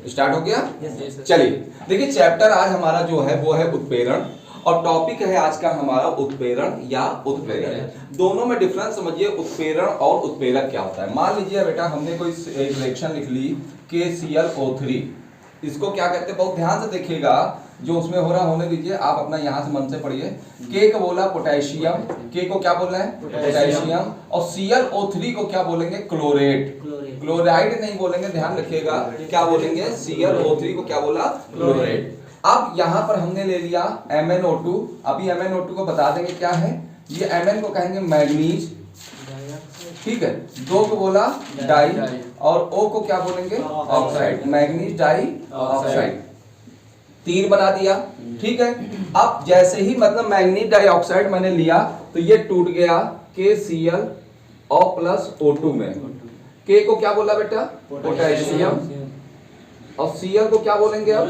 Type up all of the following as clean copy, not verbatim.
Start हो गया? चलिए देखिए, चैप्टर आज हमारा जो है वो है उत्प्रेरण, और टॉपिक है आज का हमारा उत्प्रेरण या उत्प्रेरक। दोनों में डिफरेंस समझिए, उत्प्रेरण और उत्प्रेरक क्या होता है। मान लीजिए बेटा हमने कोई एक रिएक्शन लिख ली KClO3, इसको क्या कहते हैं, बहुत ध्यान से देखिएगा जो उसमें हो रहा होने दीजिए, आप अपना यहां से मन से पढ़िए। K को बोला पोटेशियम, K को क्या बोलना है पोटेशियम, और ClO3 को क्या बोलेंगे क्लोरेट, क्लोराइड नहीं बोलेंगे, ध्यान रखिएगा क्या बोलेंगे, ClO3 को क्या बोला क्लोरेट। अब यहां पर हमने ले लिया MnO2, अभी MnO2 को बता देंगे क्या है, ये Mn को कहेंगे मैग्नीज, ठीक है, दो को बोला डाई, और O को क्या बोलेंगे ऑक्साइड, मैग्नीज डाई ऑक्साइड, तीन बना दिया, ठीक है। अब जैसे ही मतलब मैग्नीज डाइऑक्साइड मैंने लिया तो ये टूट गया KClO प्लस O2 में। K को क्या बोला बेटा पोटेशियम, और Cl को क्या बोलेंगे अब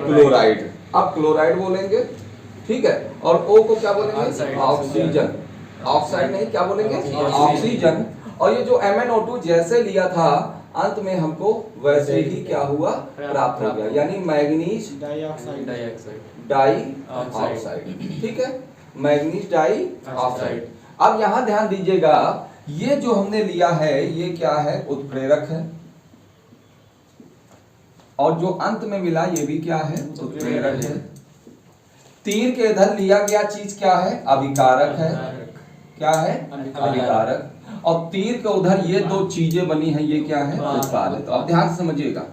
क्लोराइड, अब क्लोराइड बोलेंगे, ठीक है, और O को क्या बोलेंगे ऑक्सीजन, ऑक्साइड नहीं क्या बोलेंगे ऑक्सीजन। और ये जो MnO2 जैसे लिया था अंत में हमको वैसे ही क्या हुआ प्राप्त हो गया, यानी मैग्नीज डाइऑक्साइड, ठीक है, मैग्नीज डाइऑक्साइड। अब यहां ध्यान दीजिएगा, ये जो हमने लिया है ये क्या है उत्प्रेरक है, और जो अंत में मिला ये भी क्या है उत्प्रेरक है। तीर के इधर लिया गया चीज क्या है अभिकारक है, क्या है अभिकारक, और तीर के उधर ये दो चीजें बनी हैं, ये क्या है उत्पाद है। तो अब ध्यान से समझिएगा,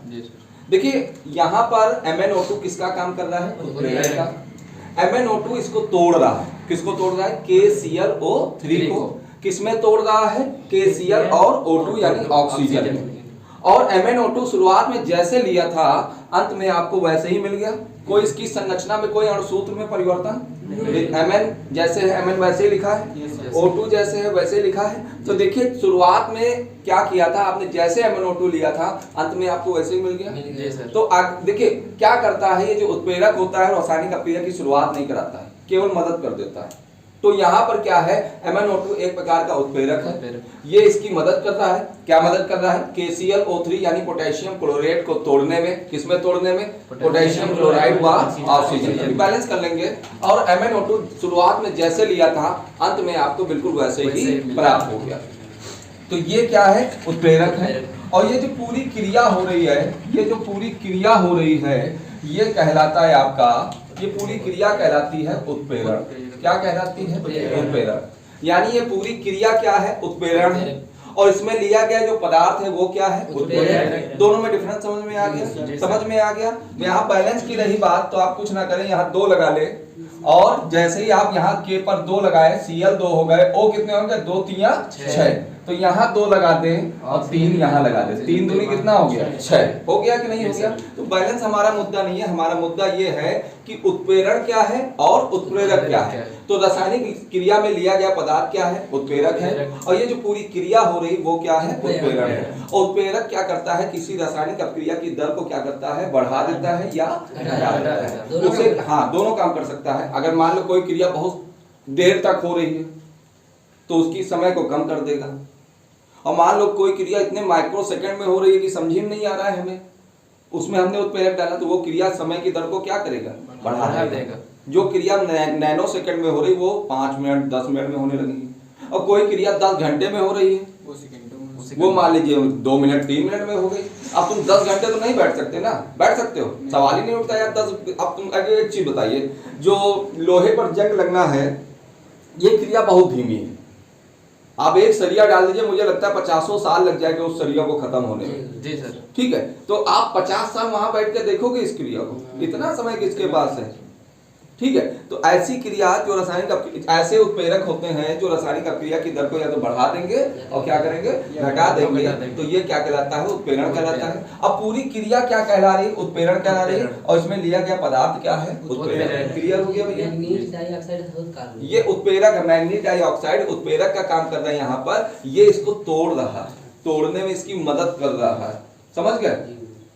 देखिए यहां पर MnO2 किसका काम कर रहा है उत्प्रेरक का। MnO2 इसको तोड़ रहा है, किसको तोड़ रहा है KClO3 को, किसमें तोड़ रहा है KCl और O2 यानी ऑक्सीजन में। और MnO2 शुरुआत में जैसे लिया था अंत में आपको वैसे ही मिल गया, कोई इसकी संरचना में कोई अणुसूत्र में परिवर्तन, Mn जैसे है Mn वैसे ही लिखा है, O2 जैसे है वैसे ही लिखा है। तो देखिए शुरुआत में क्या किया था आपने, जैसे MnO2 लिया था अंत में आपको वैसे ही मिल गया। तो देखिए क्या करता है, ये जो उत्प्रेरक होता है रासायनिक अभिक्रिया की शुरुआत नहीं कराता है, केवल मदद कर देता है। तो यहाँ पर क्या है MnO2 एक प्रकार का उत्प्रेरक है, ये इसकी मदद करता है, क्या मदद कर रहा है KClO3 यानी पोटेशियम क्लोरेट को तोड़ने में, किसमें तोड़ने में पोटेशियम क्लोराइड व ऑक्सीजन, बैलेंस कर लेंगे। और MnO2 शुरुआत में जैसे लिया था अंत में आपको बिल्कुल वैसे ही प्राप्त हो गया। तो ये क्या है उत्प्रेरक है, और ये जो पूरी क्रिया हो रही है, ये जो पूरी क्रिया हो रही है ये कहलाता है आपका, ये पूरी क्रिया कहलाती है उत्प्रेरण। क्या कहलाती है उत्प्रेरण, यानी ये पूरी क्रिया क्या है उत्प्रेरण है, और इसमें लिया गया जो पदार्थ है वो क्या है उत्प्रेरक। दोनों में डिफरेंस समझ में आ गया, समझ में आ गया। यहाँ बैलेंस की रही बात तो आप कुछ ना करें, यहाँ 2 लगा ले, और जैसे ही आप यहाँ K पर 2 लगाए Cl 2 हो गए, O कितने होंगे 2 3 6, तो यहाँ 2 लगा दें और 3 यहाँ लगा दें, 3 दूनी कितना हो गया 6, हो गया कि नहीं हो गया। तो बैलेंस हमारा मुद्दा नहीं है, हमारा मुद्दा ये है कि उत्प्रेरण क्या है और उत्प्रेरक क्या है। तो रासायनिक क्रिया में लिया गया पदार्थ क्या है उत्प्रेरक है, और ये जो पूरी क्रिया हो रही वो क्या है उत्प्रेरण है। और उत्प्रेरक क्या करता है, किसी रासायनिक अभिक्रिया की दर को क्या करता है बढ़ा देता है या घटा देता है, उसे हाँ दोनों काम कर सकता है। अगर मान लो कोई क्रिया बहुत देर तक हो रही है तो उसकी समय को कम कर देगा, और मान लो कोई क्रिया इतने माइक्रो सेकंड में हो रही है कि समझ में नहीं आ रहा है हमें, उसमें हमने उत्प्रेरक डाला तो वो क्रिया समय की दर को क्या करेगा बढ़ा देगा। जो क्रिया नैनो सेकंड में हो रही वो 5 मिनट 10 मिनट में होने लगेगी, और कोई क्रिया 10 घंटे में हो रही है वो मान लीजिए 2 मिनट 3 मिनट में हो गई। अब तुम 10 घंटे तो नहीं बैठ सकते ना, बैठ सकते हो, सवाल ही नहीं उठता यार 10। अब तुम अगर एक चीज बताइए, जो लोहे पर जंग लगना है ये क्रिया बहुत धीमी है, आप एक सरिया डाल दीजिए, मुझे लगता है 50 साल लग जाएगा उस सरिया को खत्म होने में। जी सर। ठीक है, तो आप 50 साल वहां बैठ के देखोगे इस क्रिया को, इतना समय किसके पास है। ठीक है, तो ऐसी क्रिया जो रासायनिक ऐसे उत्प्रेरक होते हैं जो रासायनिक अभिक्रिया की दर को या तो बढ़ा देंगे और क्या करेंगे घटा देंगे, तो ये क्या कहलाता है उत्प्रेरण कहलाता है। अब पूरी क्रिया क्या कहला रही उत्प्रेरण कहला रही, और इसमें लिया गया पदार्थ क्या है उत्प्रेरक। क्लियर हो गया भैया, ये उत्प्रेरक है, मैग्नीज डाइऑक्साइड उत्प्रेरक का काम कर रहा है यहाँ पर, ये इसको तोड़ रहा है, तोड़ने में इसकी मदद कर रहा है, समझ गए,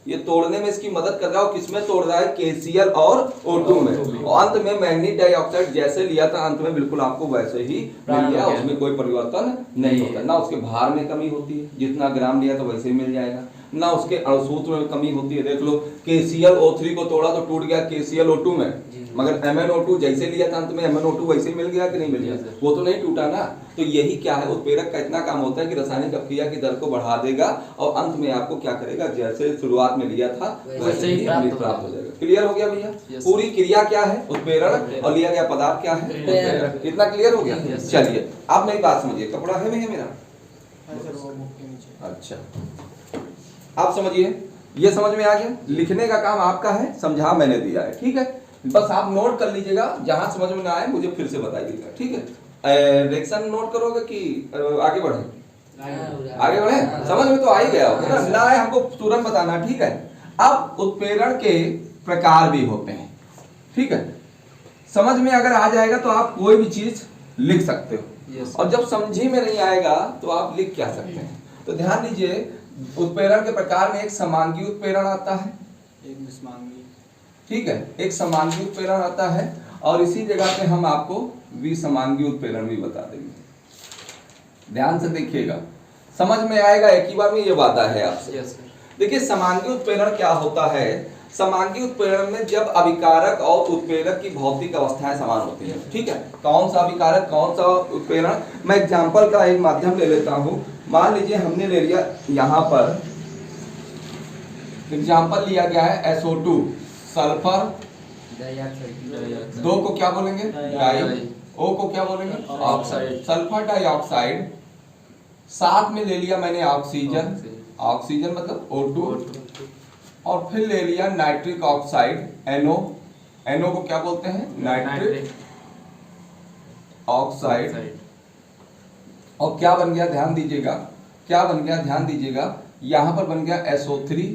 ये तोड़ने में इसकी मदद कर रहा है। और किसमें तोड़ रहा है KCl और O2 में, और अंत में मैग्नीज डाइऑक्साइड जैसे लिया था अंत में बिल्कुल आपको वैसे ही मिल गया, उसमें कोई परिवर्तन नहीं होता ना, उसके भार में कमी होती है, जितना ग्राम लिया तो वैसे ही मिल जाएगा। ना उसके अणुसूत्र में कमी होती है। देख लो KClO3 को तोड़ा तो टूट गया KClO2 में, मगर MnO2 जैसे लिया था अंत में MnO2 वैसे ही मिल गया कि नहीं मिल गया, वो तो नहीं टूटा ना। तो यही क्या है, उत्प्रेरक का इतना काम होता है कि रासायनिक अपक्रिया की दर को बढ़ा देगा और अंत में आपको क्या करेगा, जैसे शुरुआत में लिया था वैसे ही प्राप्त हो जाएगा। क्लियर हो गया भैया? पूरी क्रिया क्या है, उत्प्रेरण, और लिया गया पदार्थ क्या है, उत्प्रेरक। इतना क्लियर हो गया? चलिए आप मेरी बात समझिए, कपड़ा है मेरा? अच्छा आप समझिए, ये समझ में आ गया? लिखने का काम आपका है, समझा मैंने दिया है, ठीक है? बस आप नोट कर लीजिएगा, जहां समझ में ना आए मुझे फिर से बताइएगा, ठीक है? रिएक्शन नोट करोगे कि आगे बढ़े? आगे बढ़े? समझ में तो आ ही गया होगा ना, ना आए हमको तुरंत बताना, ठीक है? अब उत्प्रेरण के प्रकार भी होते हैं, ठीक है? समझ में अगर आ जाएगा तो आप कोई भी चीज लिख सकते हो, और जब समझी में नहीं आएगा तो आप लिख क्या सकते हैं। तो ध्यान दीजिए, उत्प्रेरण के प्रकार में एक समांगी उत्प्रेरण आता है, एक विसमांगी, ठीक है? एक समांगी उत्प्रेरण आता है, और इसी जगह पे हम आपको विसमांगी उत्प्रेरण भी बता देंगे। ध्यान से देखिएगा, समझ में आएगा एक ही बार में, ये वादा है आपसे। देखिए समांगी उत्प्रेरण क्या होता है। समांगी उत्प्रेरण में जब अभिकारक और उत्प्रेरक की भौतिक अवस्थाएं समान होती हैं, ठीक है? कौन सा अभिकारक कौन सा उत्प्रेरण, मैं एग्जांपल का एक माध्यम ले लेता हूं। मान लीजिए हमने ले लिया, यहां पर एग्जांपल लिया गया है SO2 सल्फर, दो को क्या बोलेंगे, डाई, O को क्या बोलेंगे, ऑक्साइड, सल्फर डाइऑक्साइड। साथ में ले लिया मैंने ऑक्सीजन, ऑक्सीजन मतलब O2, और फिर ले लिया नाइट्रिक ऑक्साइड NO, NO को क्या बोलते हैं, नाइट्रिक ऑक्साइड। और क्या बन गया, ध्यान दीजिएगा, क्या बन गया, ध्यान दीजिएगा, यहां पर बन गया SO3,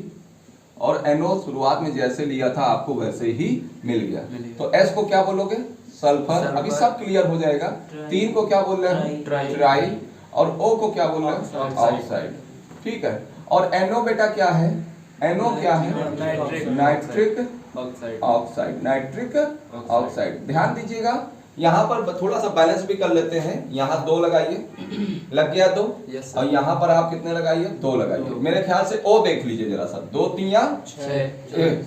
और NO शुरुआत में जैसे लिया था आपको वैसे ही मिल गया। तो S को क्या बोलोगे, सल्फर, अभी सब क्लियर हो जाएगा। 3 को क्या बोल रहे हैं, ट्राई, और O को क्या बोल रहे हैं, ऑक्साइड, ठीक है? और NO बेटा क्या है, NO क्या है, नाइट्रिक ऑक्साइड, नाइट्रिक ऑक्साइड। ध्यान दीजिएगा, यहाँ पर थोड़ा सा बैलेंस भी कर लेते हैं। यहाँ 2 लगाइए, लग गया 2, और यहाँ पर आप कितने लगाइए, 2 लगाइए। मेरे ख्याल से O देख लीजिए जरा सा, 2 3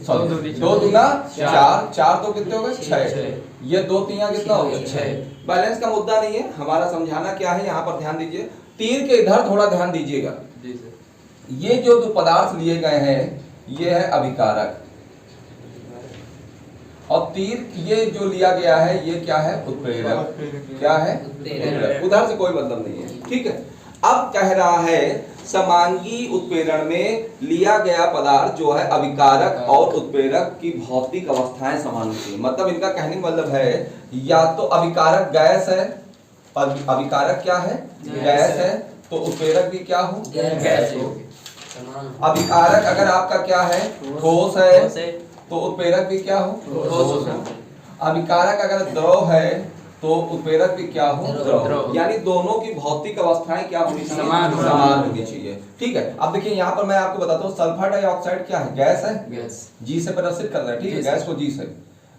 सॉरी 2 दूना 4, 4 तो कितने हो गए, 6, ये 2 3 कितना हो गया, 6। बैलेंस का मुद्दा नहीं है, हमारा समझाना क्या है, यहाँ पर ध्यान दीजिए। तीर के इधर थोड़ा ध्यान दीजिएगा, ये जो 2 पदार्थ लिए गए हैं ये है अभिकारक, और तीर ये जो लिया गया है ये क्या है, उत्प्रेरक। क्या है, उत्प्रेरक। उधर से कोई मतलब नहीं है, ठीक है? अब कह रहा है समांगी उत्प्रेरण में लिया गया पदार्थ जो है अभिकारक और उत्प्रेरक की भौतिक अवस्थाएं समान होती है। मतलब इनका कहने का मतलब है, या तो अभिकारक गैस है, अभिकारक क्या है, गैस है, तो उत्प्रेरक भी क्या हो, गैस हो। अभिकारक अगर आपका क्या है, ठोस है, तो उत्प्रेरक भी क्या हो, ठोस हो। अभिकारक अगर द्रव है तो उत्प्रेरक भी क्या हो, द्रव। यानी दोनों की भौतिक अवस्थाएं क्या होनी चाहिए, समान होनी चाहिए, ठीक है? अब देखिए यहाँ पर मैं आपको बताता हूँ, सल्फर डाइऑक्साइड क्या है, गैस है, गैस जी से प्रदर्शित कर रहा है, ठीक है? गैस को जी से।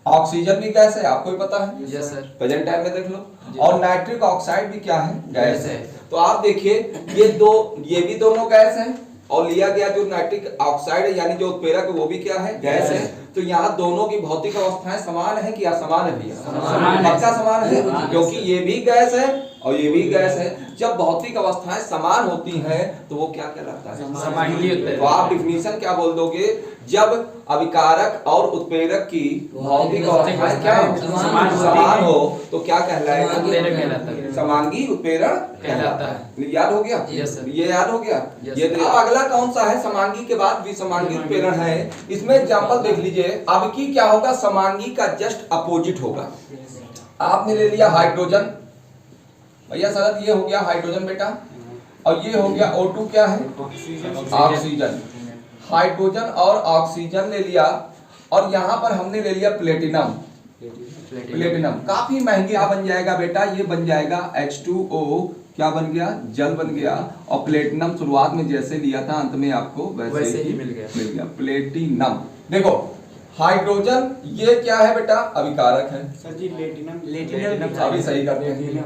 ऑक्सीजन भी गैस है, आपको भी पता है, यस सर, प्रेजेंट टाइम में देख लो। और नाइट्रिक ऑक्साइड भी क्या है, गैस है। तो आप देखिए ये भी दोनों गैस है, और लिया गया जो नाइट्रिक ऑक्साइड है यानी जो उत्प्रेरक है वो भी क्या है, गैस है। तो यहाँ दोनों की भौतिक अवस्थाएं समान है कि असमान है भैया, पक्का समान है, क्योंकि ये भी गैस है और ये भी गैस है। जब भौतिक अवस्थाएं समान होती हैं तो वो क्या कहलाता है, समांगी उत्प्रेरक। तो आप डिफिनीशन क्या बोल दोगे, जब अभिकारक और उत्प्रेरक की भौतिक अवस्थाएं क्या समान हो तो क्या कहलाएगा, समांगी उत्प्रेरण कहलाता है। याद हो गया, ये याद हो गया। ये अब अगला कौन सा है, समांगी के बाद विसमांगी उत्प्रेरण है। इसमें एग्जांपल देख लीजिए। अब की क्या होगा, समांगी का जस्ट अपोजिट होगा। आपने ले लिया हाइड्रोजन, भैया शरद ये हो गया हाइड्रोजन बेटा, और ये हो गया O2 क्या है, ऑक्सीजन। हाइड्रोजन और ऑक्सीजन ले लिया, और यहाँ पर हमने ले लिया प्लेटिनम। प्लेटिनम काफी महंगा बन जाएगा बेटा, ये बन जाएगा H2O, क्या बन गया, जल बन गया। और प्लेटिनम शुरुआत में जैसे लिया था अंत में आपको वैसे ही मिल गया प्लेटिनम। देखो हाइड्रोजन ये क्या है बेटा, अभिकारक है सर जी, प्लेटिनम अभी सही करते हैं,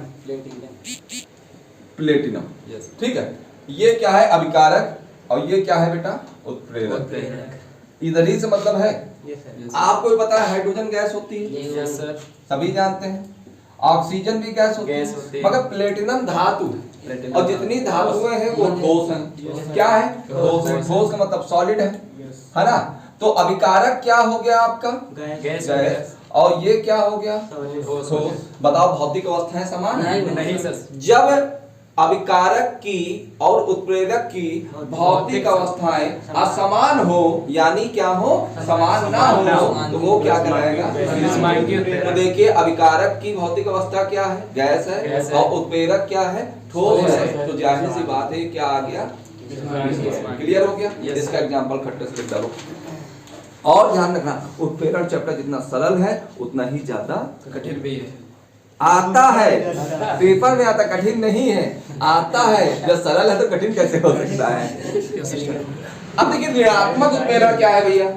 प्लेटिनम, ठीक है। ये क्या है, अभिकारक, और ये क्या है बेटा? उत्प्रेरक। इधर ही से मतलब है। आपको भी पता है हाइड्रोजन गैस होती है, यस सर, सभी जानते हैं। ऑक्सीजन भी गैस होती है, मगर प्लेटिनम धातु है और जितनी धातुएं हैं वो ठोस हैं। क्या है? ठोस है। ठोस का मतलब सॉलिड है ना? तो अभिकारक क्या हो गया आपका? गैस। और ये क्या हो गया? ठोस। बताओ भौतिक अवस्थाएं समान है? नहीं सर। जब अभिकारक की और उत्प्रेरक की भौतिक अवस्थाएं असमान हो, यानी क्या हो? समान ना हो, तो वो क्या कराएगा? तो देखिए अभिकारक की भौतिक अवस्था क्या है? गैस है, और उत्प्रेरक क्या है? ठोस है। तो जाहिर सी बात है क्या आ गया? क्लियर हो गया? इसका एग्जांपल खट्टे से लिख डालो। और ध्यान रखना उत्प्रेरण चैप्टर जितना सरल है उतना ही ज्यादा कठिन भी है। आता है, पेपर में आता, कठिन नहीं है, आता है। जब सरल है तो कठिन कैसे हो सकता है? अब देखिए ऋणात्मक उत्प्रेरण क्या है भैया?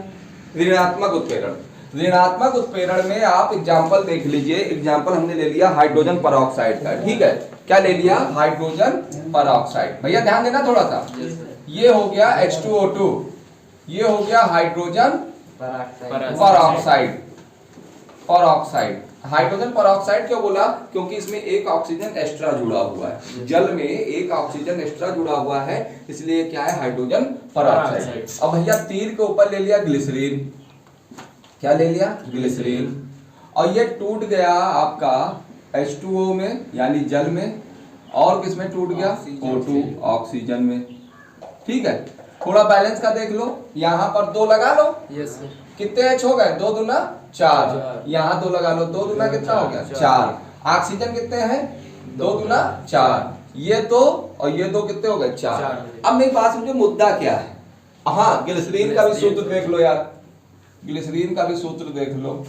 ऋणात्मक उत्प्रेरण, ऋणात्मक उत्प्रेरण में आप एग्जांपल देख लीजिए। एग्जांपल हमने ले लिया हाइड्रोजन परऑक्साइड का, ठीक है? क्या ले लिया? Hydrogen peroxide. भैया ध्यान देना थोड़ा सा, ये हो गया H2O2, ये हो गया hydrogen peroxide. Peroxide, hydrogen peroxide क्यों बोला? क्योंकि इसमें एक ऑक्सीजन एक्स्ट्रा जुड़ा हुआ है, जल में एक ऑक्सीजन एक्स्ट्रा जुड़ा हुआ है, इसलिए क्या है? Hydrogen peroxide. अब भैया तीर के ऊपर ले लिया ग्लिसरीन। क्या ले लिया? ग्लिसरीन। और ये टूट गया आपका H2O में यानी जल में, और किसमें टूट गया? O2 ऑक्सीजन में। ठीक है, थोड़ा बैलेंस का देख लो, यहाँ पर 2 लगा लो। Yes sir. कितने H हो गए? 2 दूना 4। यहाँ 2 लगा लो, 2 दूना कितना हो गया? 4। ऑक्सीजन कितने हैं? 2 दूना 4। ये 2 और ये 2 कितने हो गए? 4। अब मेरी बात समझो, मुद्दा क्या है? हाँ, ग्लिसरीन का भी सूत्र देख लो यार, ग्लिसरीन का भी सूत्र देख लो।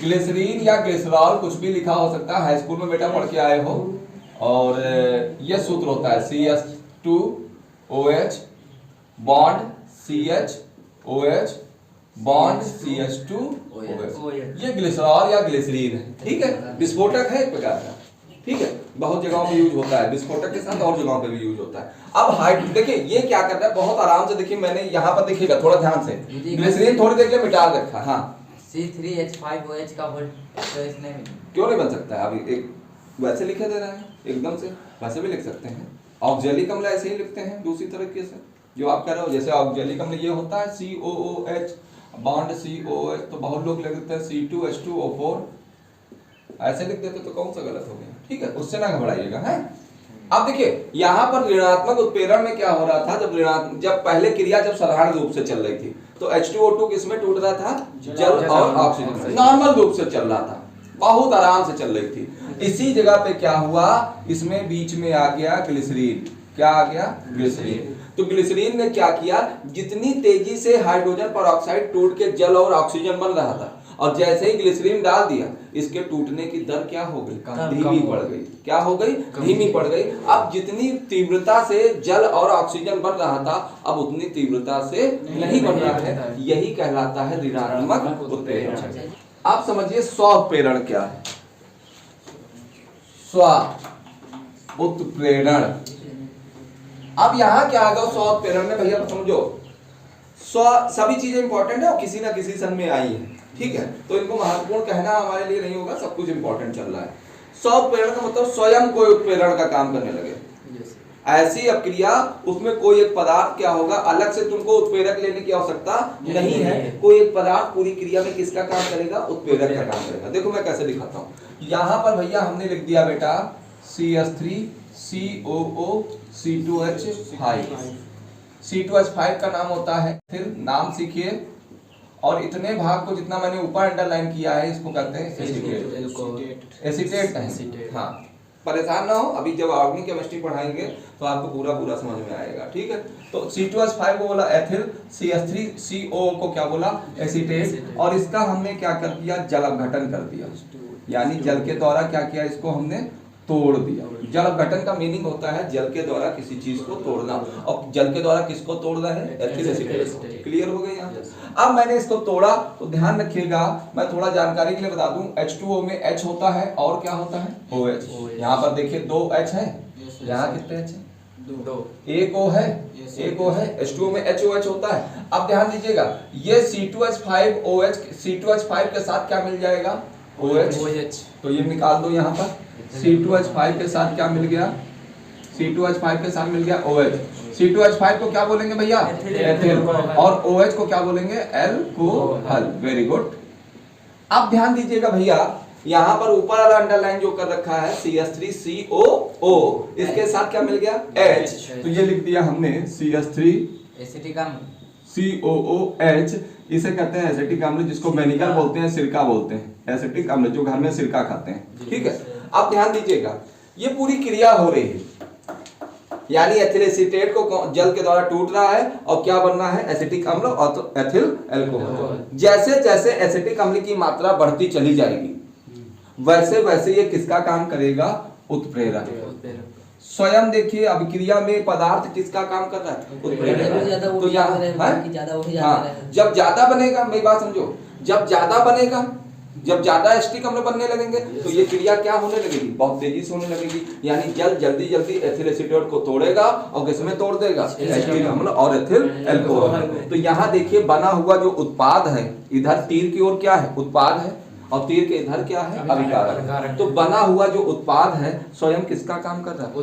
ग्लिसरीन या ग्लिसरॉल कुछ भी लिखा हो सकता है, हाई स्कूल में बेटा पढ़ के आए हो। और ये सूत्र होता है CH2OH bond CHOH bond CH2OH। ये ग्लिसरॉल या ग्लिसरीन है, ठीक है? विस्फोटक है एक प्रकार का, ठीक है? बहुत जगहों में यूज होता है, विस्फोटक के साथ और जगहों पे भी यूज होता है। अब हाइट देखिए ये क्या कर रहा है, बहुत आराम से देखिए, मैंने यहाँ पर देखिएगा थोड़ा ध्यान से, ग्लिसरीन थोड़ी देर के लिए मिटा रखा। हाँ, C3H5OH का वर्ड तो इसने क्यों नहीं बन सकता है? अभी एक वैसे लिखे दे रहा है एकदम से, वैसे भी लिख सकते हैं। ऑक्जेलिक अम्ल ऐसे ही लिखते हैं दूसरी तरीके से जो आप कह रहे हो। जैसे ऑक्जेलिक अम्ल ये होता है COOH बॉन्ड COH, तो बहुत लोग लिख देते हैं C2H2O4, ऐसे लिख देते तो कौन सा गलत हो गया? ठीक है, उससे ना घबराइएगा है। अब देखिए यहाँ पर ऋणात्मक उत्प्रेरण में क्या हो रहा था? जब पहले क्रिया जब साधारण रूप से चल रही थी तो H2O2 किसमें टूट रहा था? जल और ऑक्सीजन, नॉर्मल रूप से चल रहा था, बहुत आराम से चल रही थी। इसी जगह पे क्या हुआ? इसमें बीच में आ गया ग्लिसरीन। क्या आ गया? ग्लिसरीन। तो ग्लिसरीन ने क्या किया? जितनी तेजी से हाइड्रोजन परऑक्साइड टूट के जल और ऑक्सीजन बन रहा था, और जैसे ही ग्लिसरीन डाल दिया, इसके टूटने की दर क्या हो गई? धीमी पड़ गई। क्या हो गई? धीमी पड़ गई। अब जितनी तीव्रता से जल और ऑक्सीजन बन रहा था, अब उतनी तीव्रता से नहीं बन रहा है। यही कहलाता है ऋणात्मक उत्प्रेरण। आप समझिए स्व उत्प्रेरण क्या है? स्व उत्प्रेरण। अब यहाँ क्या आ गया स्व उत्प्रेरण में? भैया समझो, सभी चीजें इंपॉर्टेंट है और किसी ना किसी सन में आई है, ठीक है? तो इनको महत्वपूर्ण कहना हमारे लिए नहीं होगा, सब कुछ इंपॉर्टेंट चल रहा है। स्व उत्प्रेरण का मतलब स्वयं कोई उत्प्रेरण का काम करने लगे। ऐसी अक्रिया, उसमें कोई एक पदार्थ क्या होगा, अलग से तुमको उत्प्रेरक लेने की आवश्यकता नहीं है। कोई एक पदार्थ पूरी क्रिया में किसका काम करेगा? उत्प्रेरक का काम करेगा। देखो मैं कैसे दिखाता हूँ। यहाँ पर भैया हमने लिख दिया बेटा CH3 COO C2H5। C2H5 का नाम होता है, फिर नाम सीखिए, और इतने भाग को जितना मैंने ऊपर अंडरलाइन किया है इसको कहते हैं एसीटेट। एसीटेट है, हाँ, परेशान ना हो, अभी जब ऑर्गेनिक केमिस्ट्री पढ़ाएंगे तो आपको पूरा समझ में आएगा, ठीक है? तो C2H5 को बोला एथिल, CH3 CO को क्या बोला? एसीटेट। और इसका हमने क्या कर दिया? जल अपघटन कर दिया, यानी जल के द्वारा क्या किया? इसको हमने तोड़ दिया। जल अपघटन का मीनिंग होता है जल के द्वारा किसी चीज को तोड़ना, और जल के द्वारा किसको तोड़ रहा है? Ethyl acetate. क्लियर हो गया यहाँ? अब मैंने इसको तोड़ा तो ध्यान रखिएगा, मैं थोड़ा जानकारी के लिए बता दूं, H2O में H होता है और क्या होता है? OH। यहाँ पर देखिए 2 H है, यहाँ कितने H है? दो। एक O है, एक O है, H2O में HOH होता है। अब ध्यान दीजिएगा, ये C2H5OH, C2H5 के साथ क्या मिल जाएगा? OH। तो ये निकाल दो यहाँ पर, C2H5 के साथ क्या मिल गया? C2H5 के साथ मिल गया OH। C2H5 को क्या बोलेंगे भैया? एथिल। और OH को क्या बोलेंगे? अल्कोहल। Very good. अब ध्यान दीजिएगा भैया, यहाँ पर ऊपर वाला अंडरलाइन जो कर रखा है CH3COO, इसके साथ क्या मिल गया? H। तो ये लिख दिया हमने CH3 एसिटिक अम्ल COOH। इसे कहते हैं एसिटिक अम्ल, जिसको विनेगर बोलते हैं, सिरका बोलते हैं। एसिटिक अम्ल जो घर में सिरका खाते हैं, ठीक है। अब ध्यान दीजिएगा, ये पूरी क्रिया हो रही है, यानी एथिल एसीटेट को जल के द्वारा टूट रहा है और क्या बन रहा है? एसिटिक अम्ल और तो एथिल अल्कोहल। जैसे जैसे एसिटिक अम्ल की मात्रा बढ़ती चली जाएगी, वैसे वैसे ये किसका काम करेगा? उत्प्रेरक। स्वयं देखिए, अभिक्रिया में पदार्थ किसका काम कर रहा है? उत्प्रेरक। तो यहाँ जब ज्यादा बनेगा, मेरी बात समझो, जब ज्यादा बनेगा, जब ज्यादा एसिटिक अम्ल बनने लगेंगे तो ये क्रिया क्या होने लगेगी? बहुत तेजी से होने लगेगी। यानी जल जल्दी जल्दी एथिल एसीटेट को तोड़ेगा और किसमें तोड़ देगा? एसिटिक अम्ल और एथिल अल्कोहल। तो यहाँ देखिए, बना हुआ जो उत्पाद है, इधर तीर की ओर क्या है? उत्पाद है, और तीर के इधर क्या है? अभिकारक। तो बना हुआ जो उत्पाद है स्वयं किसका काम कर रहा है?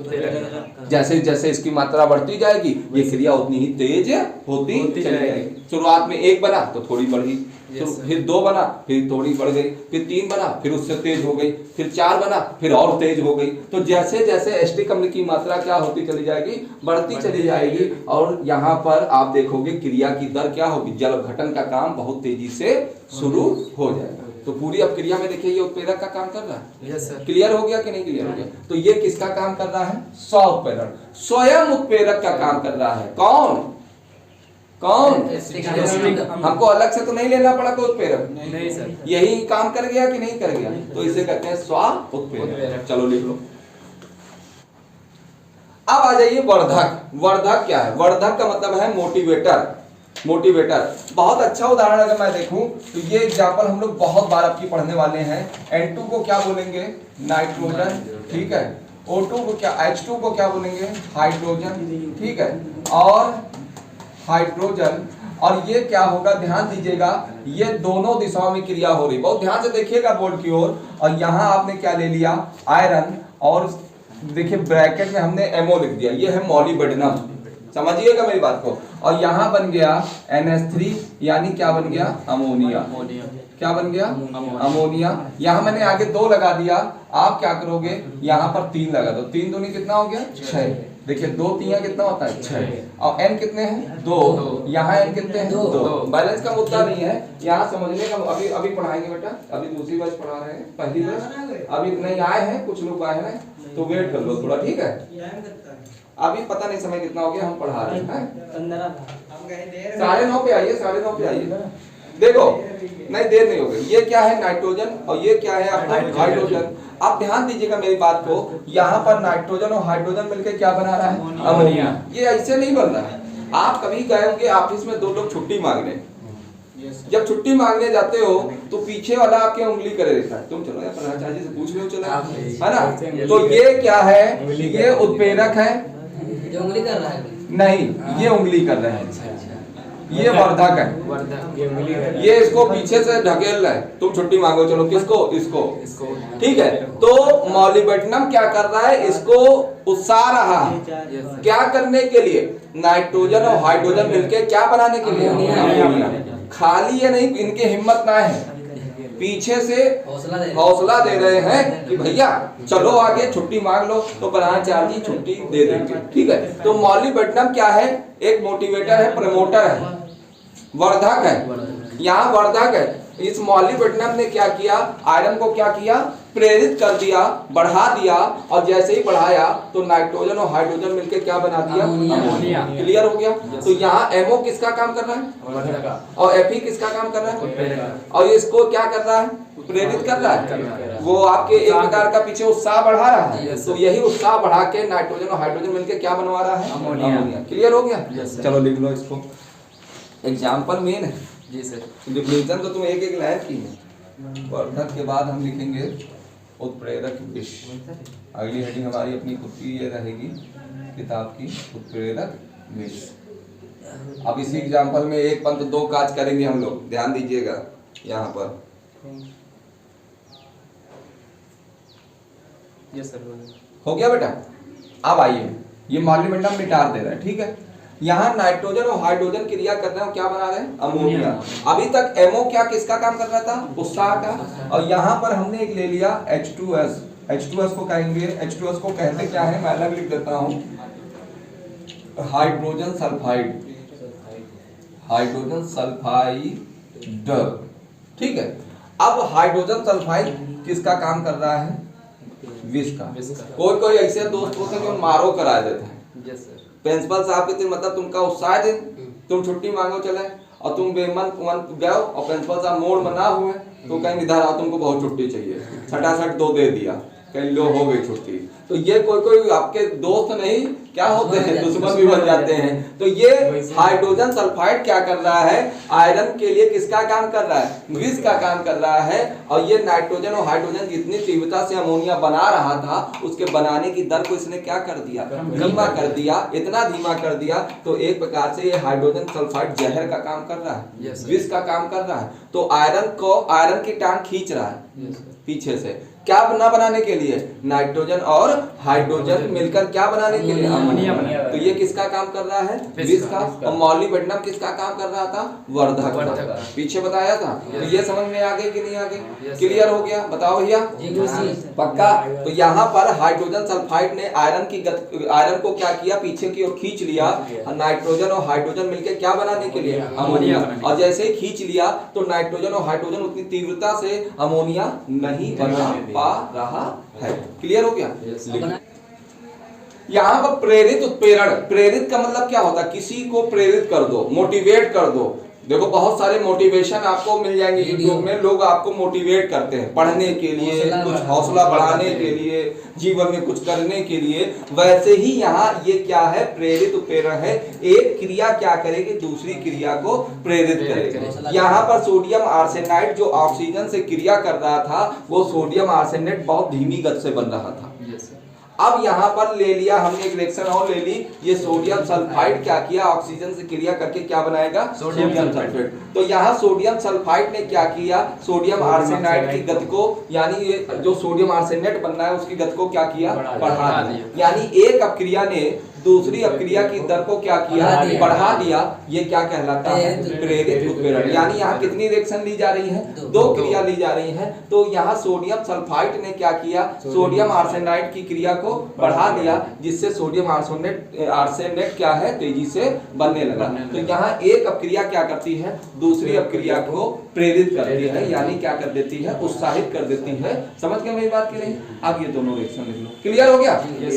जैसे जैसे इसकी मात्रा बढ़ती जाएगी, ये क्रिया उतनी ही तेज होती चली जाएगी। शुरुआत में एक बना तो थोड़ी बढ़ी, फिर दो बना फिर थोड़ी बढ़ गई, फिर तीन बना फिर उससे तेज हो गई, फिर चार बना फिर और तेज हो गई। तो जैसे जैसे एसिटिक अम्ल की मात्रा क्या होती चली जाएगी? बढ़ती चली जाएगी। और यहाँ पर आप देखोगे क्रिया की दर क्या होगी? जल घटन का काम बहुत तेजी से शुरू हो जाएगा। तो पूरी अब क्रिया में देखिए, ये उत्प्रेरक का काम कर रहा है। Yes sir. क्लियर हो गया कि नहीं क्लियर हो गया? तो ये किसका काम कर रहा है? उत्प्रेरक। स्वयं उत्प्रेरक का काम कर रहा है। कौन कौन? हमको अलग से तो नहीं लेना पड़ा कोई उत्प्रेरक, नहीं सर। यही काम कर गया कि नहीं कर गया? तो इसे कहते हैं स्व उत्प्रेरक। चलो लिख लो। अब आ जाइए वर्धक। वर्धक क्या है? वर्धक का मतलब है मोटिवेटर। मोटिवेटर बहुत अच्छा उदाहरण अगर मैं देखूं तो ये एग्जांपल हम लोग बहुत बार आपकी पढ़ने वाले हैं। N2 को क्या बोलेंगे? नाइट्रोजन, ठीक है। O2 को क्या? H2 को क्या बोलेंगे? हाइड्रोजन, ठीक है। और हाइड्रोजन, और ये क्या होगा? ध्यान दीजिएगा, ये दोनों दिशाओं में क्रिया हो रही। बहुत ध्यान से देखिएगा बोर्ड की ओर। और यहाँ आपने क्या ले लिया? आयरन, और देखिए ब्रैकेट में हमने MO लिख दिया, ये है मॉलिब्डेनम। समझिएगा मेरी बात को। और यहाँ बन गया NH3, यानी क्या बन गया? अमोनिया। क्या बन गया? अमोनिया। यहाँ मैंने आगे 2 लगा दिया, आप क्या करोगे? यहाँ पर 3 लगा दो। 3 दूनी कितना हो गया? 6। देखिए 2 3 कितना होता है? 6। और N कितने हैं? 2। यहाँ N कितने हैं? 2। बैलेंस का मुद्दा नहीं है, यहाँ समझने का। अभी पढ़ाएंगे बेटा, अभी दूसरी बैच पढ़ा रहे हैं, पहली बैच अभी नहीं आए हैं, कुछ लोग आए हैं, तो वेट कर लो थोड़ा, ठीक है। अभी पता नहीं समय कितना हो गया, हम पढ़ा रहे हैं। 9:30 पे आइए, 9:30 पे आइए। देखो नहीं, देर नहीं होगी। ये क्या है? नाइट्रोजन, और ये क्या है आपका? हाइड्रोजन। आप ध्यान दीजिएगा मेरी बात को, यहाँ पर नाइट्रोजन और हाइड्रोजन मिलकर क्या बना रहा है? अमोनिया। ये ऐसे नहीं बन रहा है। आप कभी गए होंगे ऑफिस में, 2 लोग छुट्टी मांगने, जब छुट्टी मांगने जाते हो तो पीछे वाला आपके उंगली करे रहता है, तुम चलो यार प्रधानाचार्य से पूछ लो, चला है ना। तो ये क्या है? ये उत्प्रेरक है। जो उंगली कर रहा है? नहीं, ये उंगली कर रहे हैं। ये वर्धक है। ये इसको पीछे से ढकेल रहा है, तुम छुट्टी मांगो, चलो किसको? इसको। ठीक है। तो मॉलिब्डेनम क्या कर रहा है? इसको उकसा रहा है। क्या करने के लिए? नाइट्रोजन और हाइड्रोजन मिलकर क्या बनाने के लिए? अमोनिया। खाली ये नहीं, इनकी हिम्मत ना है, पीछे से हौसला दे रहे हैं कि भैया चलो आगे, छुट्टी मांग लो, तो प्रधानाचार्य जी छुट्टी दे देंगे, ठीक है। तो मॉलिब्डेनम क्या है? एक मोटिवेटर है, प्रमोटर है, वर्धक है। यहाँ वर्धक है। इस मॉलिब्डेनम ने क्या किया? आयरन को क्या किया? प्रेरित कर दिया, बढ़ा दिया, और जैसे ही बढ़ाया तो नाइट्रोजन और हाइड्रोजन मिलकर क्या बना दिया? अमोनिया। क्लियर हो गया? तो यहाँ MO किसका काम कर रहा है? और Fe किसका काम कर रहा है? और इसको क्या कर रहा है? प्रेरित कर रहा है। वो आपके एक प्रकार का पीछे उत्साह बढ़ा रहा है। तो यही उत्साह बढ़ा के नाइट्रोजन और हाइड्रोजन मिलकर क्या बनवा रहा है? अमोनिया। क्लियर हो गया? चलो लिख लो इसको, एग्जाम्पल मेन है जी सर। डिफिनेशन तो तुम एक एक लाइन की है। वर्धक के बाद हम लिखेंगे उत्प्रेरक विष। अगली हेडिंग हमारी अपनी खुद की ये रहेगी, किताब की उत्प्रेरक विष। अब इसी एग्जांपल में एक पंथ दो काज करेंगे हम लोग, ध्यान दीजिएगा यहाँ पर। Yes sir. हो गया बेटा। अब आइए, ये मॉलिबेंडम मिटार दे रहा है, ठीक है। यहाँ नाइट्रोजन और हाइड्रोजन क्रिया कर रहे हैं, क्या बना रहे हैं? अमोनिया। अभी तक एमओ क्या किसका काम कर रहा था? उत्साह का। और यहाँ पर हमने एक ले लिया H2S। H2S को कहेंगे, H2S को कहते क्या है, मैं अलग लिख देता हूँ, हाइड्रोजन सल्फाइड। हाइड्रोजन सल्फाइड, ठीक है। अब हाइड्रोजन सल्फाइड किसका काम कर रहा है? विष का। कोई कोई ऐसे दोस्त होते हैं जो मारो करा देते हैं। Yes sir. प्रिंसिपल साहब के दिन मतलब तुमका उत्साह दिन, तुम छुट्टी मांगो चले और तुम बेमन गए और प्रिंसिपल साहब मोड़ में ना हुए तो कहीं इधर आओ, तुमको बहुत छुट्टी चाहिए, छटाछट 2 दे दिया, कहीं लो हो गई छुट्टी। तो ये कोई कोई आपके दोस्त नहीं क्या होते हैं, दुश्मन भी बन जाते हैं। तो ये हाइड्रोजन सल्फाइड क्या कर रहा है? आयरन के लिए किसका काम कर रहा है? विष का काम कर रहा है। और ये नाइट्रोजन और हाइड्रोजन जितनी तीव्रता से अमोनिया बना रहा था, उसके बनाने की दर को इसने क्या कर दिया? धीमा कर दिया। इतना धीमा कर दिया तो एक प्रकार से ये हाइड्रोजन सल्फाइड जहर का काम कर रहा है, विष का काम कर रहा है। तो आयरन की टांग खींच रहा है पीछे से, क्या ना बनाने के लिए? नाइट्रोजन और हाइड्रोजन मिलकर क्या बनाने के लिए? अमोनिया। तो ये किसका काम कर रहा है? विष का। और मॉलिबेंडम किसका काम कर रहा था? वर्धक का। पीछे बताया था। तो ये समझ में आ गई कि नहीं आ गई? क्लियर हो गया? बताओ भैया। पक्का। तो यहाँ पर हाइड्रोजन सल्फाइड ने आयरन को क्या किया? पीछे की ओर खींच लिया। नाइट्रोजन और हाइड्रोजन मिलकर क्या बनाने के लिए? अमोनिया। और जैसे ही खींच लिया तो नाइट्रोजन और हाइड्रोजन उतनी तीव्रता से अमोनिया नहीं बना पा रहा है। क्लियर हो गया? यहाँ पर प्रेरित उत्प्रेरण। प्रेरित का मतलब क्या होता है? किसी को प्रेरित कर दो, मोटिवेट कर दो। देखो बहुत सारे मोटिवेशन आपको मिल जाएंगे यूट्यूब में, लोग आपको मोटिवेट करते हैं पढ़ने के लिए, कुछ हौसला बढ़ाने के लिए, जीवन में कुछ करने के लिए। वैसे ही यहाँ ये क्या है? प्रेरित उत्प्रेरण है। एक क्रिया क्या करेगी? दूसरी क्रिया को प्रेरित करेगी। यहाँ पर सोडियम आर्सेनाइड जो ऑक्सीजन से क्रिया कर रहा था, वो सोडियम आर्सेनेट बहुत धीमी गति से बन रहा था। अब यहाँ पर ले लिया हमने एक रिएक्शन और ले ली, ये सोडियम सल्फाइड क्या किया? ऑक्सीजन से क्रिया करके क्या बनाएगा? Sodium sulphate. तो यहाँ सोडियम सल्फाइड ने क्या किया? सोडियम आर्सेनाइड की गति को, यानी ये जो सोडियम आर्सेनेट बनना है उसकी गति को क्या किया? बढ़ा दिया। यानी एक अपक्रिया ने दूसरी अपक्रिया की दर को क्या किया? बढ़ा दिया। ये क्या कहलाता है? प्रेरित उत्प्रेरण। यानी यहाँ कितनी रिएक्शन ली जा रही है? 2 क्रिया ली जा रही है। तो यहाँ सोडियम सल्फाइड ने क्या किया? सोडियम आर्सेनाइड की क्रिया को बढ़ा दिया, जिससे सोडियम आर्सेनेट क्या है? तेजी से बनने लगा। तो यहाँ एक अपक्रिया क्या करती है? दूसरी अपक्रिया को प्रेरित करती है, यानी क्या कर देती है? उत्साहित कर देती है। समझ गए मेरी बात की नहीं? अब ये दोनों रिएक्शन लिख लो। क्लियर हो गया?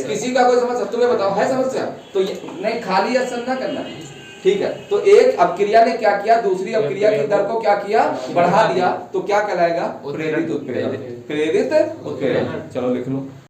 किसी का कोई समस्या? तुम्हें बताओ, है समस्या? तो नहीं, खाली आंसर ना करना, ठीक है। तो एक अपक्रिया ने क्या किया? दूसरी अपक्रिया की दर को क्या किया? बढ़ा दिया। तो क्या कहलाएगा? प्रेरित उत्प्रेरण। प्रेरित उत्प्रेरण। चलो लिख लो।